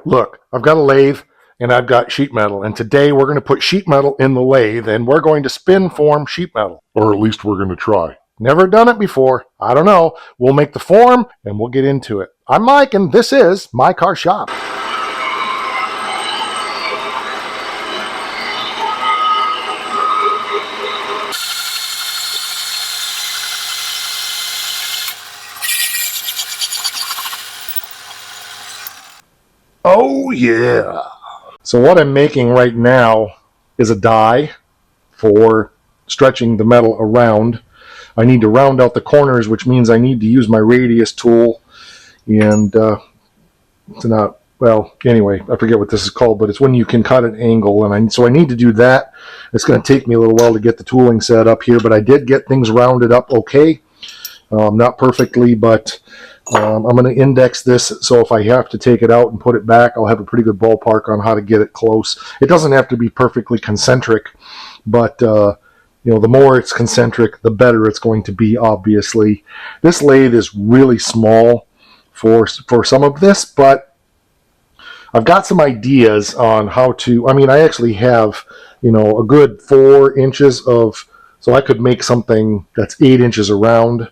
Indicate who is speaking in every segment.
Speaker 1: Look, I've got a lathe and I've got sheet metal, and today we're going to put sheet metal in the lathe and we're going to spin form sheet metal.
Speaker 2: Or at least we're going to try.
Speaker 1: Never done it before. I don't know. We'll make the form and we'll get into it. I'm Mike and this is My Car Shop. Oh yeah. So what I'm making right now is a die for stretching the metal around. I need to round out the corners, which means I need to use my radius tool. And it's not, well, anyway, I forget what this is called, but it's when you can cut an angle. And so I need to do that. It's going to take me a little while to get the tooling set up here, but I did get things rounded up okay. Not perfectly, but I'm going to index this, so if I have to take it out and put it back, I'll have a pretty good ballpark on how to get it close. It doesn't have to be perfectly concentric, but the more it's concentric, the better it's going to be, obviously. This lathe is really small for some of this, but I've got some ideas on how to, I actually have, a good 4 inches of, so I could make something that's 8 inches around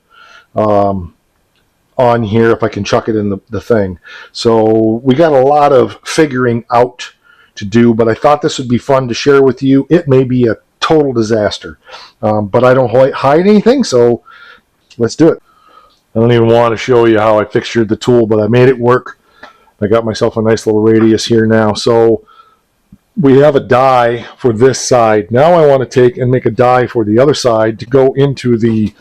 Speaker 1: on here if I can chuck it in the thing. So we got a lot of figuring out to do, but I thought this would be fun to share with you. It may be a total disaster, but I don't hide anything, so let's do it. I don't even want to show you how I fixtured the tool, but I made it work. I got myself a nice little radius here now. So we have a die for this side. Now I want to take and make a die for the other side to go into the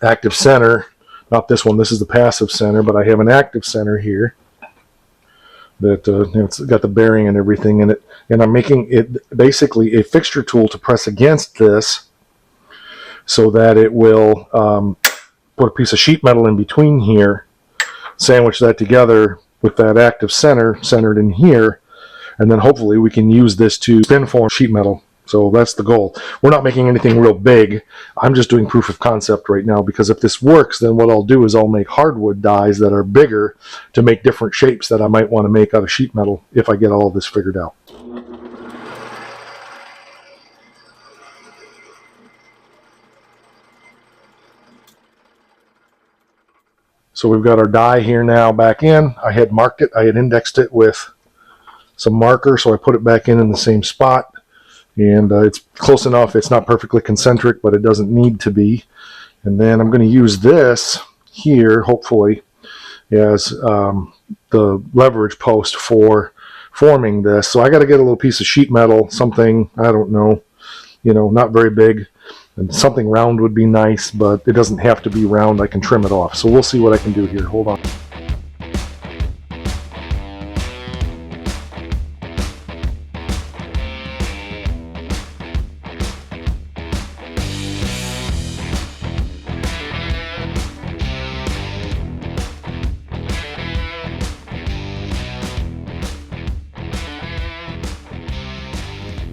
Speaker 1: active center. Not this one, this is the passive center, but I have an active center here that it's got the bearing and everything in it, and I'm making it basically a fixture tool to press against this so that it will put a piece of sheet metal in between here, sandwich that together with that active center centered in here, and then hopefully we can use this to spin form sheet metal. So that's the goal. We're not making anything real big. I'm just doing proof of concept right now, because if this works, then what I'll do is I'll make hardwood dies that are bigger to make different shapes that I might want to make out of sheet metal if I get all of this figured out. So we've got our die here now back in. I had marked it. I had indexed it with some marker, so I put it back in the same spot. And it's close enough. It's not perfectly concentric, but it doesn't need to be. And then I'm going to use this here, hopefully, as the leverage post for forming this. So I got to get a little piece of sheet metal, something, I don't know, not very big. And something round would be nice, but it doesn't have to be round. I can trim it off. So we'll see what I can do here. Hold on.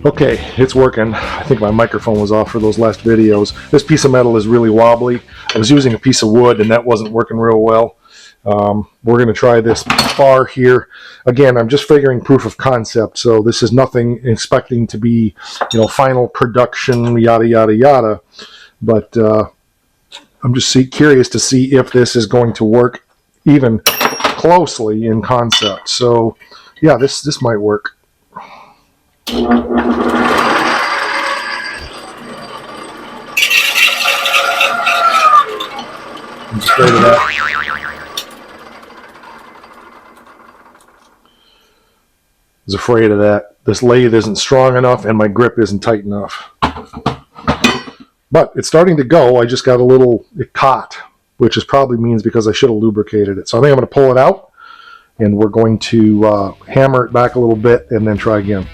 Speaker 1: Okay, it's working. I think my microphone was off for those last videos. This piece of metal is really wobbly. I was using a piece of wood and that wasn't working real well. We're going to try this bar here. Again, I'm just figuring proof of concept, so this is nothing expecting to be, final production, yada, yada, yada. But I'm just curious to see if this is going to work even closely in concept. So, yeah, this might work. Just afraid of that. I was afraid of that. This lathe isn't strong enough and my grip isn't tight enough. But it's starting to go. I just got a little, it caught, which is probably means because I should have lubricated it. So I think I'm going to pull it out and we're going to hammer it back a little bit and then try again.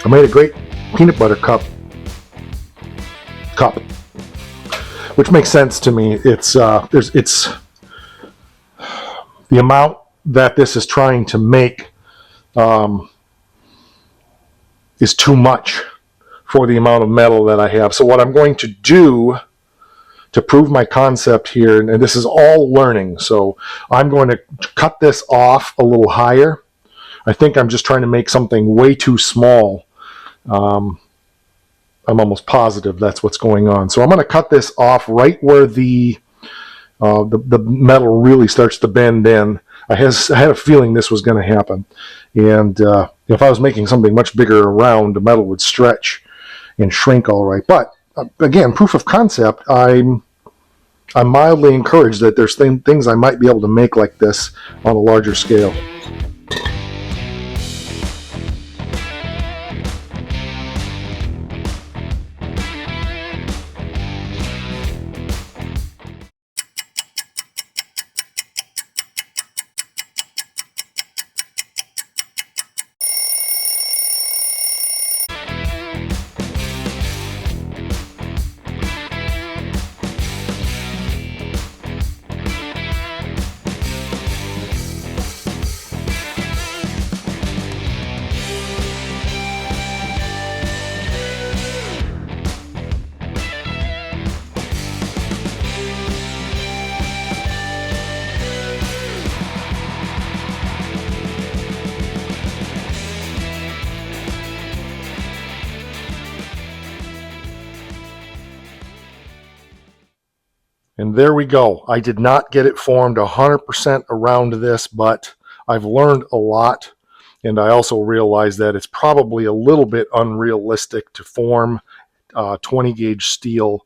Speaker 1: I made a great peanut butter cup, which makes sense to me. It's the amount that this is trying to make is too much for the amount of metal that I have. So what I'm going to do to prove my concept here, and this is all learning, so I'm going to cut this off a little higher. I think I'm just trying to make something way too small. I'm almost positive that's what's going on. So I'm going to cut this off right where the metal really starts to bend in. I had a feeling this was going to happen. And if I was making something much bigger around, the metal would stretch and shrink all right. But again, proof of concept, I'm mildly encouraged that there's things I might be able to make like this on a larger scale. And there we go. I did not get it formed 100% around this, but I've learned a lot. And I also realized that it's probably a little bit unrealistic to form 20 gauge steel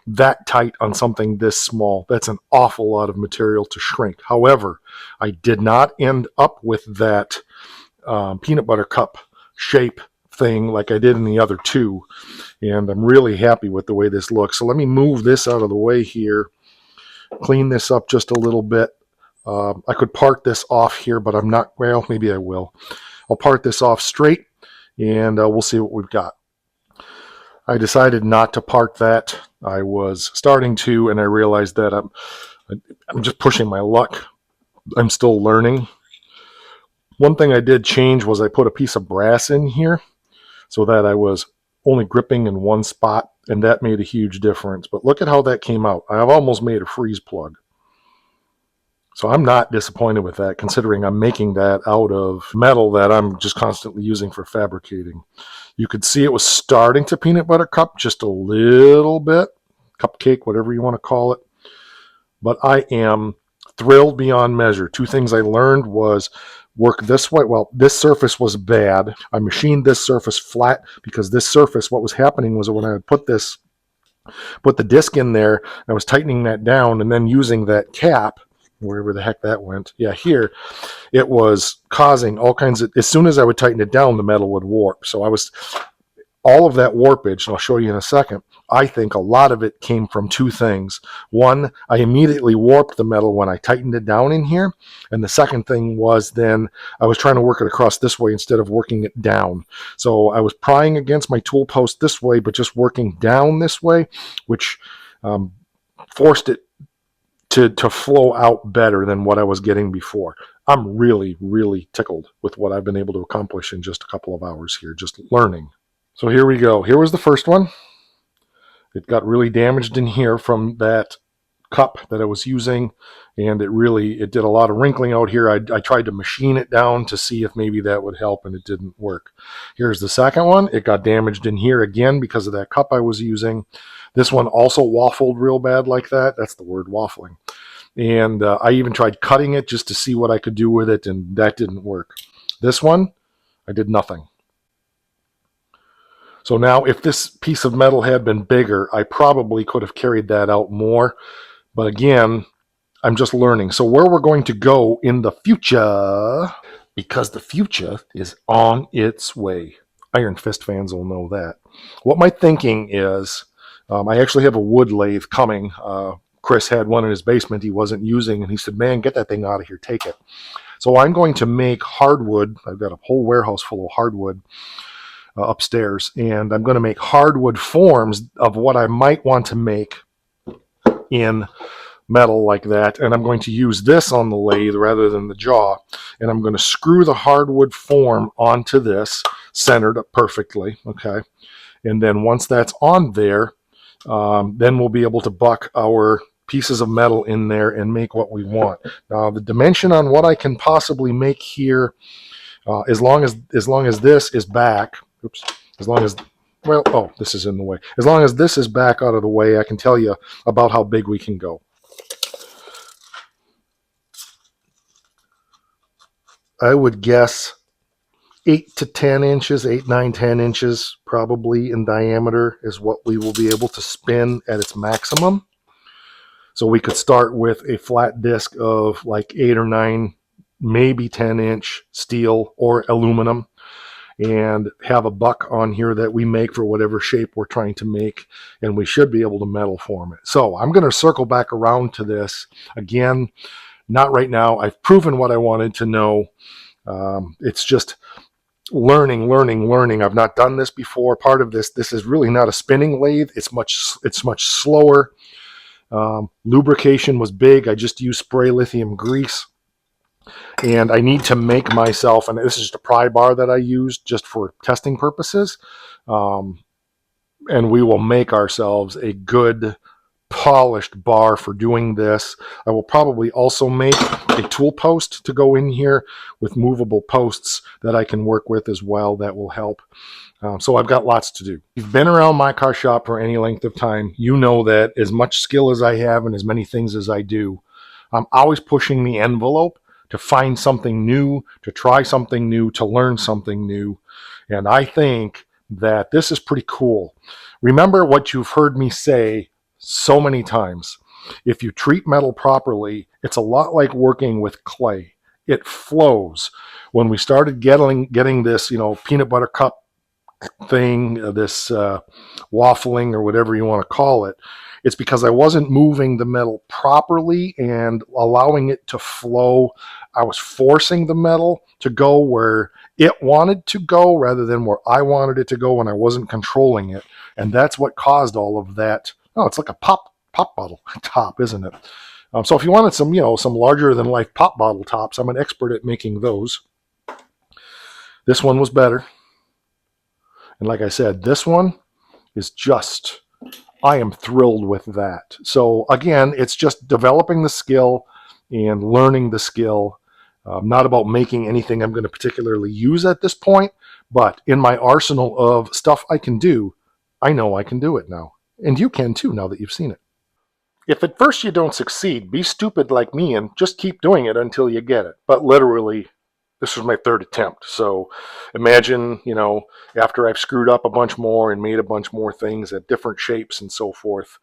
Speaker 1: that tight on something this small. That's an awful lot of material to shrink. However, I did not end up with that peanut butter cup shape thing like I did in the other two, and I'm really happy with the way this looks. So let me move this out of the way here, clean this up just a little bit. I could part this off here, but I'm not. Well, maybe I will. I'll part this off straight, and we'll see what we've got. I decided not to part that. I was starting to, and I realized that I'm just pushing my luck. I'm still learning. One thing I did change was I put a piece of brass in here so that I was only gripping in one spot, and that made a huge difference. But look at how that came out. I've almost made a freeze plug. So I'm not disappointed with that, considering I'm making that out of metal that I'm just constantly using for fabricating. You could see it was starting to peanut butter cup just a little bit, cupcake, whatever you want to call it. But I am thrilled beyond measure. Two things I learned was work this way. Well, this surface was bad. I machined this surface flat because this surface, what was happening was when I would put the disc in there, I was tightening that down and then using that cap, wherever the heck that went, here, it was causing all kinds of, as soon as I would tighten it down, the metal would warp. So all of that warpage, and I'll show you in a second, I think a lot of it came from two things. One, I immediately warped the metal when I tightened it down in here. And the second thing was then I was trying to work it across this way instead of working it down. So I was prying against my tool post this way, but just working down this way, which forced it to flow out better than what I was getting before. I'm really, really tickled with what I've been able to accomplish in just a couple of hours here, just learning. So here we go. Here was the first one. It got really damaged in here from that cup that I was using, and it did a lot of wrinkling out here. I tried to machine it down to see if maybe that would help, and it didn't work. Here's the second one. It got damaged in here again because of that cup I was using. This one also waffled real bad like that. That's the word, waffling. And I even tried cutting it just to see what I could do with it, and that didn't work. This one, I did nothing. So now if this piece of metal had been bigger, I probably could have carried that out more. But again, I'm just learning. So where we're going to go in the future, because the future is on its way. Iron Fist fans will know that. What my thinking is, I actually have a wood lathe coming. Chris had one in his basement he wasn't using, and he said, man, get that thing out of here, take it. So I'm going to make hardwood. I've got a whole warehouse full of hardwood. upstairs, and I'm going to make hardwood forms of what I might want to make in metal like that, and I'm going to use this on the lathe rather than the jaw, and I'm going to screw the hardwood form onto this, centered perfectly, okay? And then once that's on there, then we'll be able to buck our pieces of metal in there and make what we want. Now, the dimension on what I can possibly make here, as long as this is back, oops, as long as, well, oh, this is in the way. As long as this is back out of the way, I can tell you about how big we can go. I would guess 8 to 10 inches, 8, 9, 10 inches probably in diameter is what we will be able to spin at its maximum. So we could start with a flat disc of like 8 or 9, maybe 10-inch steel or aluminum, and have a buck on here that we make for whatever shape we're trying to make, and we should be able to metal form it. So I'm going to circle back around to this again. Not right now. I've proven what I wanted to know. It's just learning. I've not done this before. Part of this is really not a spinning lathe. It's much slower. Lubrication was big. I just used spray lithium grease. And I need to make myself, and this is just a pry bar that I used just for testing purposes. And we will make ourselves a good polished bar for doing this. I will probably also make a tool post to go in here with movable posts that I can work with as well. That will help. So I've got lots to do. If you've been around my car shop for any length of time, you know that as much skill as I have and as many things as I do, I'm always pushing the envelope to find something new, to try something new, to learn something new. And I think that this is pretty cool. Remember what you've heard me say so many times. If you treat metal properly, it's a lot like working with clay. It flows. When we started getting this, peanut butter cup thing, this waffling or whatever you want to call it, it's because I wasn't moving the metal properly and allowing it to flow. I was forcing the metal to go where it wanted to go rather than where I wanted it to go when I wasn't controlling it. And that's what caused all of that. Oh, it's like a pop bottle top, isn't it? So if you wanted some larger than life pop bottle tops, I'm an expert at making those. This one was better. And like I said, this one is just, I am thrilled with that. So again, it's just developing the skill and learning the skill. Not about making anything I'm going to particularly use at this point, but in my arsenal of stuff I can do, I know I can do it now. And you can too, now that you've seen it. If at first you don't succeed, be stupid like me and just keep doing it until you get it. But literally, this was my third attempt. So imagine, after I've screwed up a bunch more and made a bunch more things at different shapes and so forth,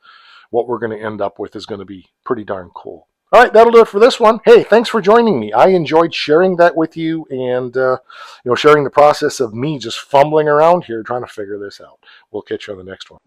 Speaker 1: what we're going to end up with is going to be pretty darn cool. All right, that'll do it for this one. Hey, thanks for joining me. I enjoyed sharing that with you and, sharing the process of me just fumbling around here trying to figure this out. We'll catch you on the next one.